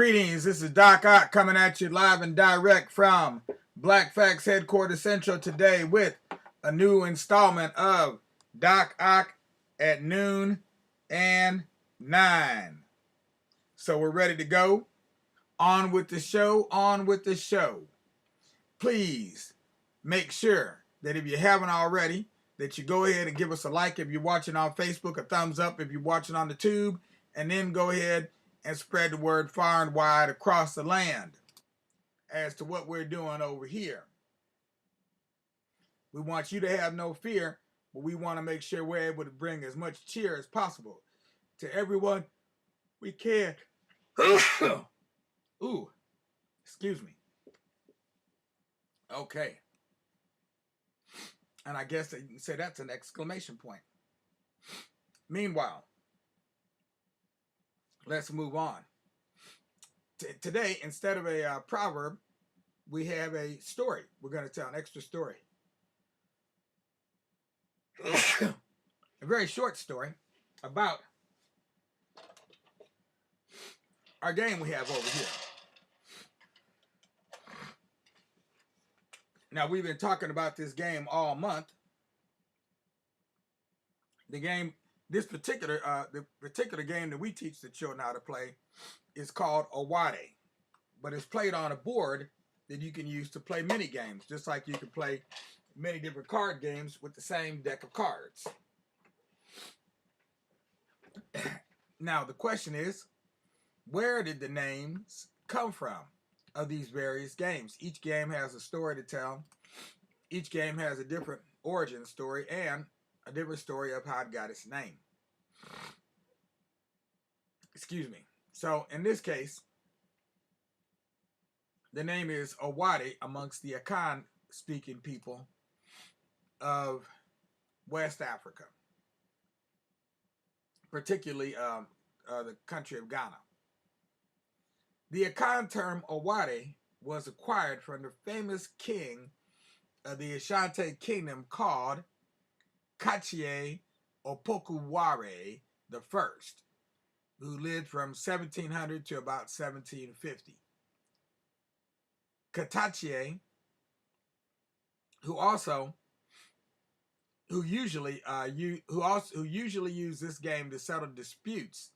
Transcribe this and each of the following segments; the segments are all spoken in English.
Greetings, this is Doc Ock coming at you live and direct from Black Facts Headquarters Central today with a new installment of Doc Ock at noon and 9. So we're ready to go. On with the show, on with the show. Please make sure that if you haven't already, that you go ahead and give us a like if you're watching on Facebook, a thumbs up if you're watching on the tube, and then go ahead and spread the word far and wide across the land as to what we're doing over here. We want you to have no fear, but we want to make sure we're able to bring as much cheer as possible to everyone we can. Ooh, excuse me. Okay. And I guess you can say that's an exclamation point. Meanwhile, let's move on. Today, instead of a proverb, we have a story. We're going to tell an extra story. A very short story about our game we have over here. Now, we've been talking about this game all month. The particular game that we teach the children how to play is called Oware, but it's played on a board that you can use to play mini games, just like you can play many different card games with the same deck of cards. Now, the question is, where did the names come from of these various games? Each game has a story to tell. Each game has a different origin story and a different story of how it got its name. Excuse me. So in this case, the name is Oware amongst the Akan speaking people of West Africa, particularly the country of Ghana. The Akan term Oware was acquired from the famous king of the Ashanti kingdom called Katakyie Opoku Ware I, who lived from 1700 to about 1750. Katakyie, who usually use this game to settle disputes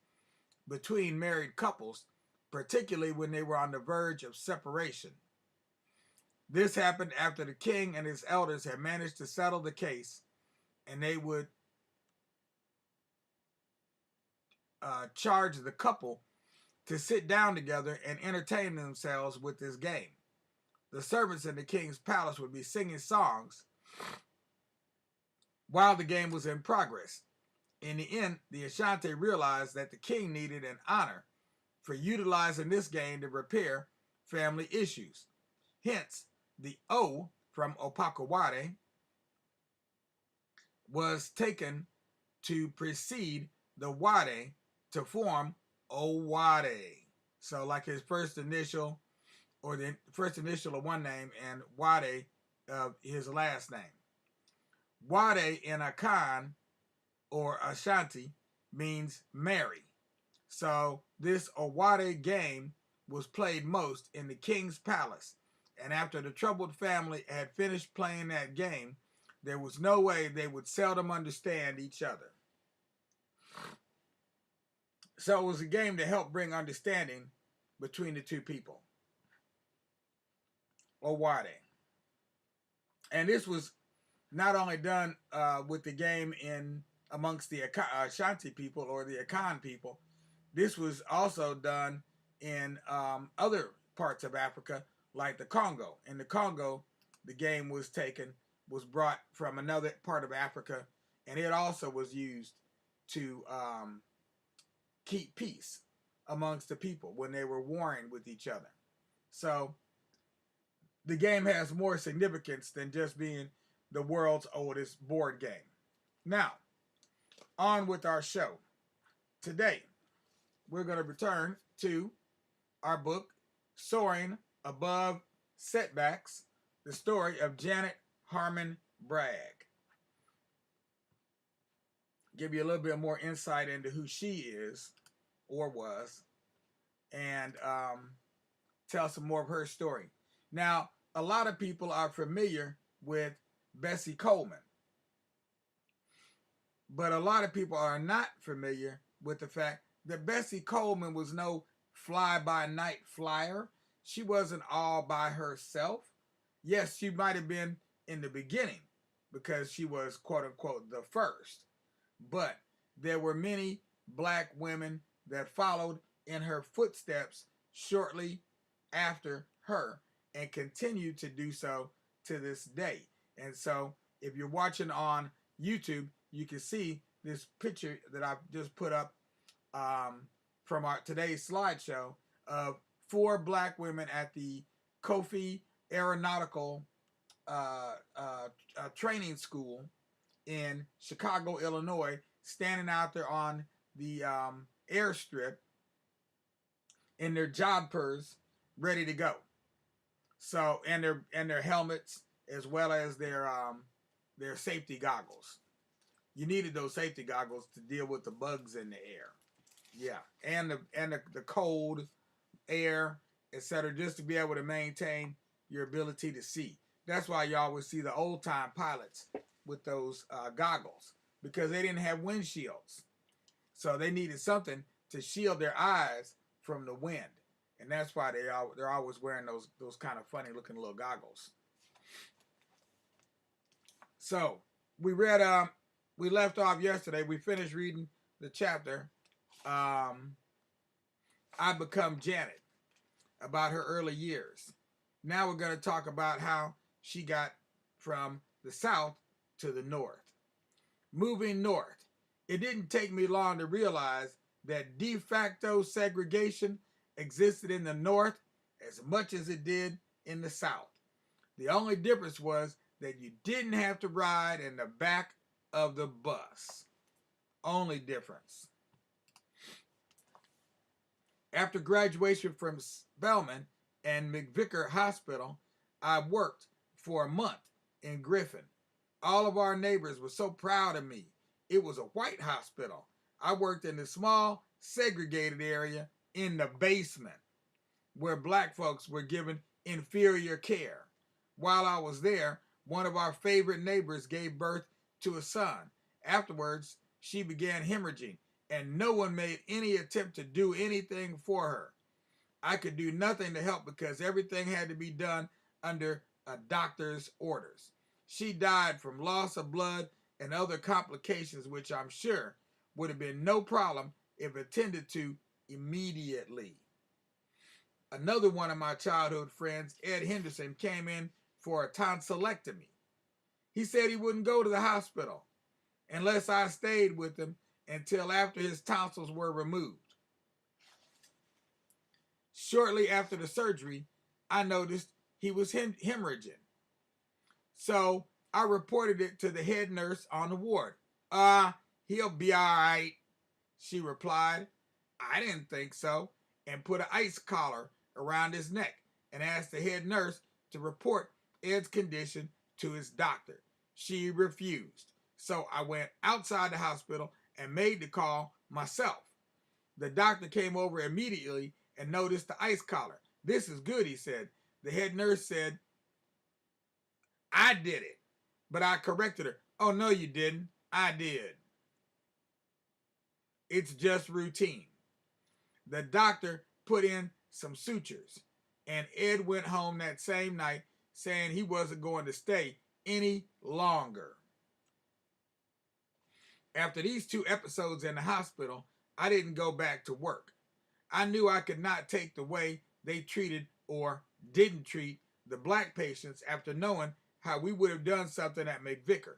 between married couples, particularly when they were on the verge of separation. This happened after the king and his elders had managed to settle the case, and they would charge the couple to sit down together and entertain themselves with this game. The servants in the king's palace would be singing songs while the game was in progress. In the end, the Ashanti realized that the king needed an honor for utilizing this game to repair family issues. Hence, the O from Opoku Ware was taken to precede the Ware to form Oware. So like his first initial, or the first initial of one name, and Ware of his last name. Ware in Akan or Ashanti means marry. So this Oware game was played most in the king's palace. And after the troubled family had finished playing that game, there was no way they would seldom understand each other. So it was a game to help bring understanding between the two people. Oware. And this was not only done with the game in amongst the Ashanti people or the Akan people. This was also done in other parts of Africa, like the Congo. In the Congo, the game was brought from another part of Africa, and it also was used to keep peace amongst the people when they were warring with each other. So the game has more significance than just being the world's oldest board game. Now, on with our show. Today, we're going to return to our book, Soaring Above Setbacks, the story of Janet Harmon Bragg. Give you a little bit more insight into who she is, or was. and tell some more of her story. Now, a lot of people are familiar with Bessie Coleman, but a lot of people are not familiar with the fact that Bessie Coleman was no fly by night flyer. She wasn't all by herself. Yes, she might have been in the beginning because she was quote unquote the first, but there were many black women that followed in her footsteps shortly after her and continue to do so to this day. And so if you're watching on YouTube, you can see this picture that I've just put up from our today's slideshow of 4 black women at the Kofi Aeronautical training school in Chicago, Illinois, standing out there on the airstrip in their jodhpurs, ready to go. So and their helmets as well as their safety goggles. You needed those safety goggles to deal with the bugs in the air. Yeah, and the cold air, etc., just to be able to maintain your ability to see. That's why you always see the old time pilots with those goggles, because they didn't have windshields, so they needed something to shield their eyes from the wind, and that's why they're always wearing those kind of funny looking little goggles. So we left off yesterday. We finished reading the chapter I Become Janet, about her early years. Now we're going to talk about how she got from the South to the North. Moving north, it didn't take me long to realize that de facto segregation existed in the North as much as it did in the South. The only difference was that you didn't have to ride in the back of the bus. Only difference. After graduation from Spelman and McVicker Hospital, I worked for a month in Griffin. All of our neighbors were so proud of me. It was a white hospital. I worked in a small, segregated area in the basement where black folks were given inferior care. While I was there, one of our favorite neighbors gave birth to a son. Afterwards, she began hemorrhaging, and no one made any attempt to do anything for her. I could do nothing to help because everything had to be done under a doctor's orders. She died from loss of blood and other complications, which I'm sure would have been no problem if attended to immediately. Another one of my childhood friends, Ed Henderson, came in for a tonsillectomy. He said he wouldn't go to the hospital unless I stayed with him until after his tonsils were removed. Shortly after the surgery, I noticed he was hemorrhaging. So I reported it to the head nurse on the ward. He'll be all right, she replied. I didn't think so, and put an ice collar around his neck and asked the head nurse to report Ed's condition to his doctor. She refused. So I went outside the hospital and made the call myself. The doctor came over immediately and noticed the ice collar. This is good, he said. The head nurse said, I did it. But I corrected her. Oh, no, you didn't. I did. It's just routine. The doctor put in some sutures, and Ed went home that same night saying he wasn't going to stay any longer. After these 2 episodes in the hospital, I didn't go back to work. I knew I could not take the way they treated or didn't treat the black patients after knowing how we would have done something at McVicker.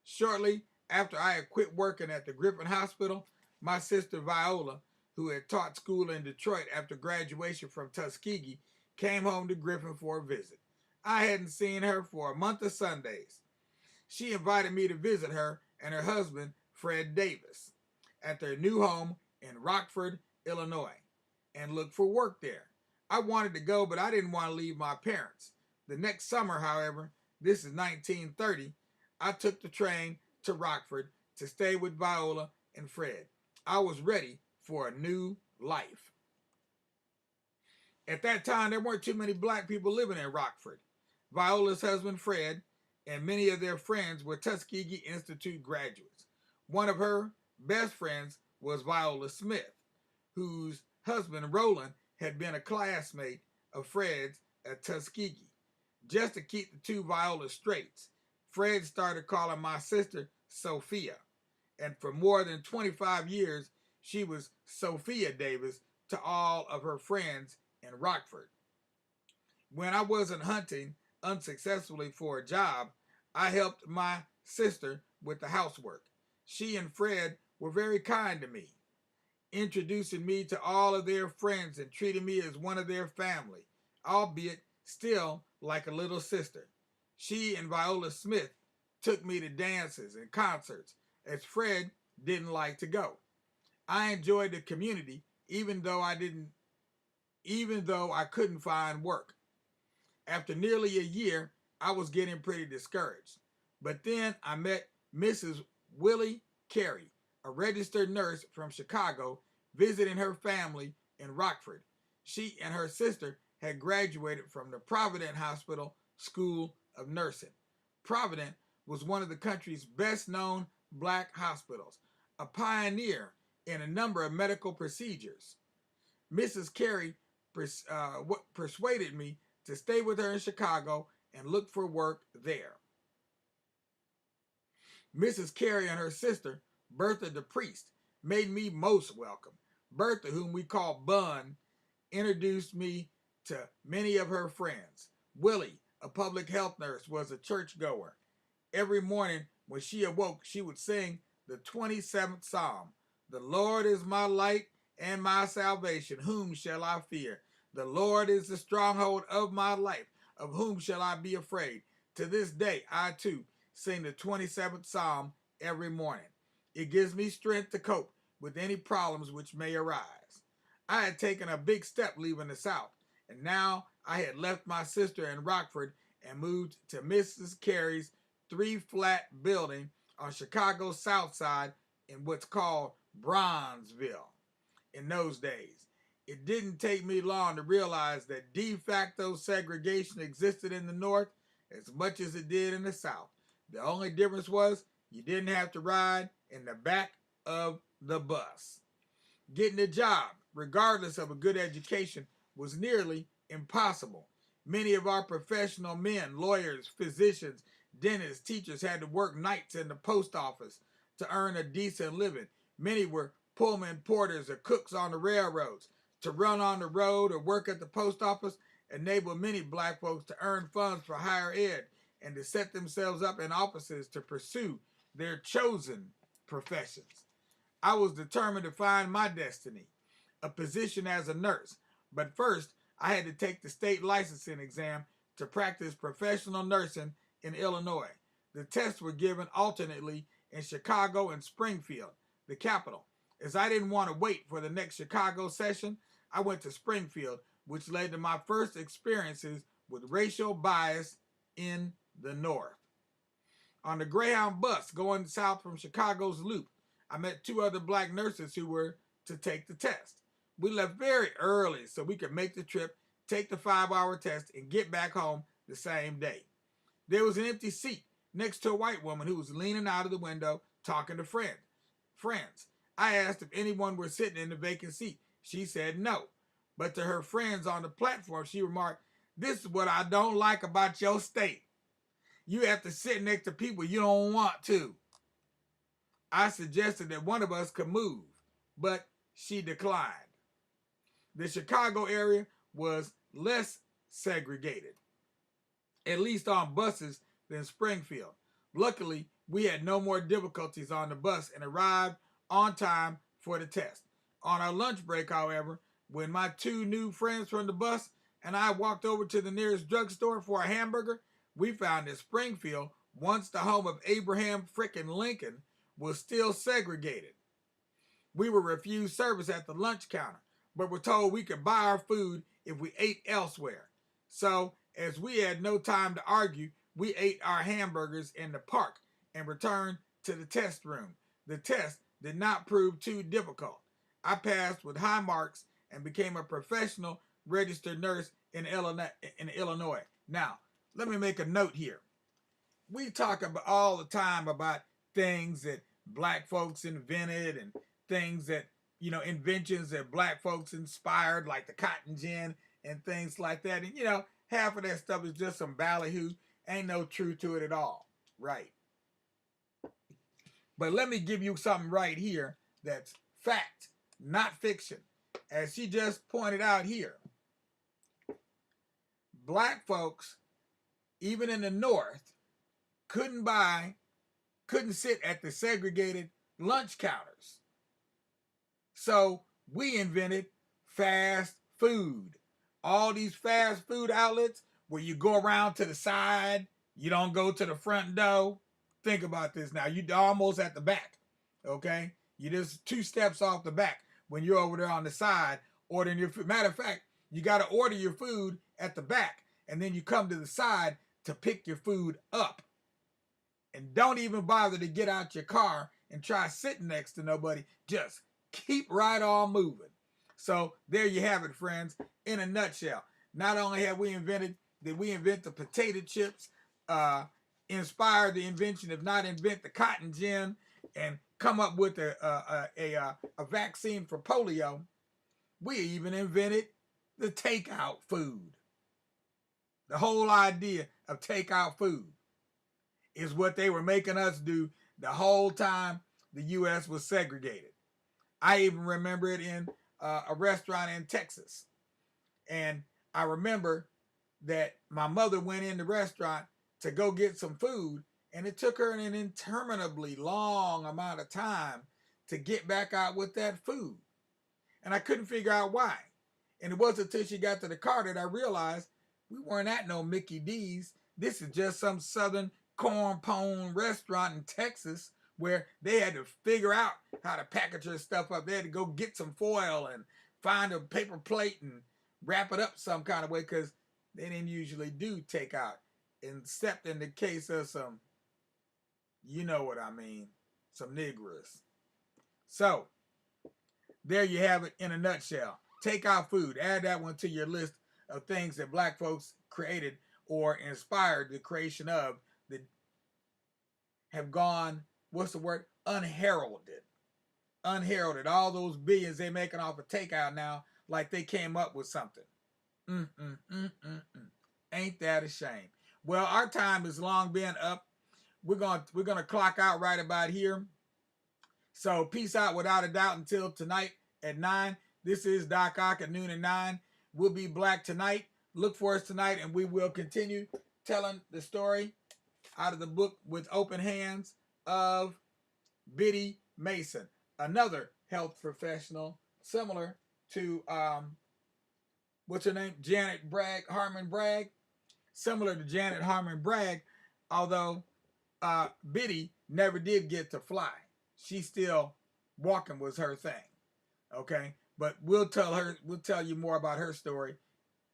Shortly after I had quit working at the Griffin Hospital, my sister Viola, who had taught school in Detroit after graduation from Tuskegee, came home to Griffin for a visit. I hadn't seen her for a month of Sundays. She invited me to visit her and her husband, Fred Davis, at their new home in Rockford, Illinois, and look for work there. I wanted to go, but I didn't want to leave my parents. The next summer, however, this is 1930, I took the train to Rockford to stay with Viola and Fred. I was ready for a new life. At that time, there weren't too many black people living in Rockford. Viola's husband, Fred, and many of their friends were Tuskegee Institute graduates. One of her best friends was Viola Smith, whose husband, Roland, had been a classmate of Fred's at Tuskegee. Just to keep the two Violas straight, Fred started calling my sister Sophia, and for more than 25 years, she was Sophia Davis to all of her friends in Rockford. When I wasn't hunting unsuccessfully for a job, I helped my sister with the housework. She and Fred were very kind to me, introducing me to all of their friends and treating me as one of their family, albeit still like a little sister. She and Viola Smith took me to dances and concerts, as Fred didn't like to go. I enjoyed the community even though I couldn't find work. After nearly a year, I was getting pretty discouraged. But then I met Mrs. Willie Carey, a registered nurse from Chicago, visiting her family in Rockford. She and her sister had graduated from the Provident Hospital School of Nursing. Provident was one of the country's best known black hospitals, a pioneer in a number of medical procedures. Mrs. Carey persuaded me to stay with her in Chicago and look for work there. Mrs. Carey and her sister, Bertha the priest, made me most welcome. Bertha, whom we call Bun, introduced me to many of her friends. Willie, a public health nurse, was a churchgoer. Every morning when she awoke, she would sing the 27th Psalm. The Lord is my light and my salvation. Whom shall I fear? The Lord is the stronghold of my life. Of whom shall I be afraid? To this day, I too sing the 27th Psalm every morning. It gives me strength to cope with any problems which may arise. I had taken a big step leaving the South, and now I had left my sister in Rockford and moved to Mrs. Carey's 3-flat building on Chicago's South Side in what's called Bronzeville. In those days, it didn't take me long to realize that de facto segregation existed in the North as much as it did in the South. The only difference was you didn't have to ride in the back of the bus. Getting a job, regardless of a good education, was nearly impossible. Many of our professional men, lawyers, physicians, dentists, teachers had to work nights in the post office to earn a decent living. Many were Pullman porters or cooks on the railroads. To run on the road or work at the post office enabled many black folks to earn funds for higher ed and to set themselves up in offices to pursue their chosen professions. I was determined to find my destiny, a position as a nurse. But first, I had to take the state licensing exam to practice professional nursing in Illinois. The tests were given alternately in Chicago and Springfield, the capital. As I didn't want to wait for the next Chicago session, I went to Springfield, which led to my first experiences with racial bias in the North. On the Greyhound bus going south from Chicago's Loop, I met 2 other black nurses who were to take the test. We left very early so we could make the trip, take the 5-hour test, and get back home the same day. There was an empty seat next to a white woman who was leaning out of the window talking to friends. I asked if anyone were sitting in the vacant seat. She said no. But to her friends on the platform, she remarked, "This is what I don't like about your state. You have to sit next to people you don't want to." I suggested that one of us could move, but she declined. The Chicago area was less segregated, at least on buses, than Springfield. Luckily, we had no more difficulties on the bus and arrived on time for the test. On our lunch break, however, when my 2 new friends from the bus and I walked over to the nearest drugstore for a hamburger, we found that Springfield, once the home of Abraham frickin' Lincoln, was still segregated. We were refused service at the lunch counter, but were told we could buy our food if we ate elsewhere. So, as we had no time to argue, we ate our hamburgers in the park and returned to the test room. The test did not prove too difficult. I passed with high marks and became a professional registered nurse in Illinois. Now, let me make a note here. We talk about all the time about things that black folks invented and things that, inventions that black folks inspired, like the cotton gin and things like that. And, half of that stuff is just some ballyhoo. Ain't no truth to it at all. Right. But let me give you something right here that's fact, not fiction. As she just pointed out here, black folks, even in the North, couldn't sit at the segregated lunch counters. So we invented fast food. All these fast food outlets where you go around to the side, you don't go to the front door. Think about this now. You're almost at the back, okay? You're just 2 steps off the back when you're over there on the side ordering your food. Matter of fact, you got to order your food at the back, and then you come to the side to pick your food up. And don't even bother to get out your car and try sitting next to nobody. Just keep right on moving. So there you have it, friends, in a nutshell. Not only have we invent the potato chips, inspired the invention, if not invent the cotton gin, and come up with a vaccine for polio, we even invented the takeout food. The whole idea of takeout food is what they were making us do the whole time the U.S. was segregated. I even remember it in a restaurant in Texas. And I remember that my mother went in the restaurant to go get some food, and it took her an interminably long amount of time to get back out with that food. And I couldn't figure out why. And it wasn't until she got to the car that I realized we weren't at no Mickey D's. This is just some southern corn pone restaurant in Texas where they had to figure out how to package their stuff up. They had to go get some foil and find a paper plate and wrap it up some kind of way, because they didn't usually do takeout, except in the case of some, you know what I mean, some niggers. So there you have it in a nutshell. Takeout food. Add that one to your list of things that black folks created or inspired the creation of, that have gone, what's the word? Unheralded. Unheralded. All those billions they making off of takeout now, like they came up with something. Ain't that a shame? Well, our time has long been up. We're gonna clock out right about here. So peace out without a doubt until tonight at 9. This is Doc Ock at noon and 9. We'll be black tonight. Look for us tonight, and we will continue telling the story out of the book With Open Hands of Biddy Mason, another health professional similar to what's her name? Harmon Bragg. Similar to Janet Harmon Bragg, although Biddy never did get to fly. She still walking was her thing. Okay? But we'll tell you more about her story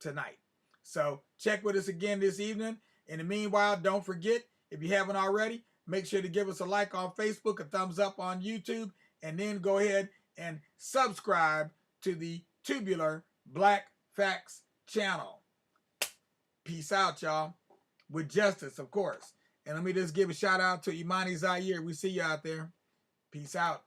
tonight. So check with us again this evening. In the meanwhile, don't forget, if you haven't already, make sure to give us a like on Facebook, a thumbs up on YouTube, and then go ahead and subscribe to the Tubular Black Facts channel. Peace out, y'all. With justice, of course. And let me just give a shout out to Imani Zaire. We see you out there. Peace out.